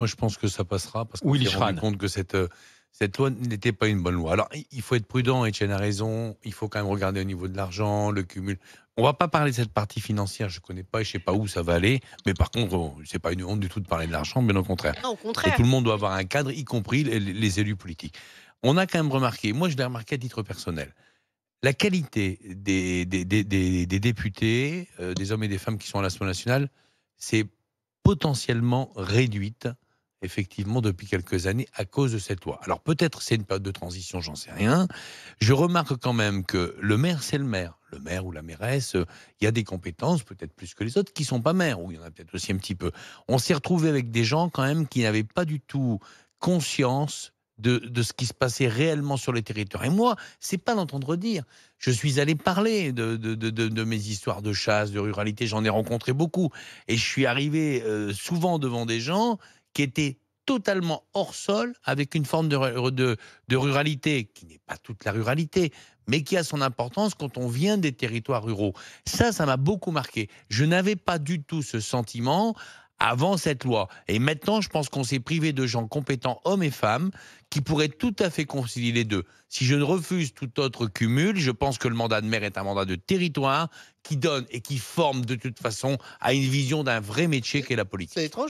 Moi, je pense que ça passera parce qu'on Willy s'est rendu Schran. compte que cette loi n'était pas une bonne loi. Alors, il faut être prudent, Etienne a raison, il faut quand même regarder au niveau de l'argent, le cumul. On va pas parler de cette partie financière, je connais pas et je sais pas où ça va aller, mais par contre, c'est pas une honte du tout de parler de l'argent, bien au contraire. Non, au Et tout contraire. le monde doit avoir un cadre, y compris les élus politiques. On a quand même remarqué, moi je l'ai remarqué à titre personnel, la qualité des députés, des hommes et des femmes qui sont à l'Assemblée nationale, c'est potentiellement réduite, effectivement, depuis quelques années à cause de cette loi. Alors peut-être c'est une période de transition, j'en sais rien. Je remarque quand même que le maire, c'est le maire. Le maire ou la mairesse, il y a des compétences, peut-être plus que les autres, qui sont pas maires, ou il y en a peut-être aussi un petit peu. On s'est retrouvé avec des gens quand même qui n'avaient pas du tout conscience de ce qui se passait réellement sur les territoires. Et moi, c'est pas d'entendre dire. Je suis allé parler de mes histoires de chasse, de ruralité, j'en ai rencontré beaucoup. Et je suis arrivé souvent devant des gens qui étaient totalement hors sol, avec une forme de ruralité, qui n'est pas toute la ruralité, mais qui a son importance quand on vient des territoires ruraux. Ça m'a beaucoup marqué. Je n'avais pas du tout ce sentiment avant cette loi. Et maintenant, je pense qu'on s'est privé de gens compétents, hommes et femmes, qui pourraient tout à fait concilier les deux. Si je ne refuse tout autre cumul, je pense que le mandat de maire est un mandat de territoire qui donne et qui forme de toute façon à une vision d'un vrai métier qu'est la C'est politique. étrange.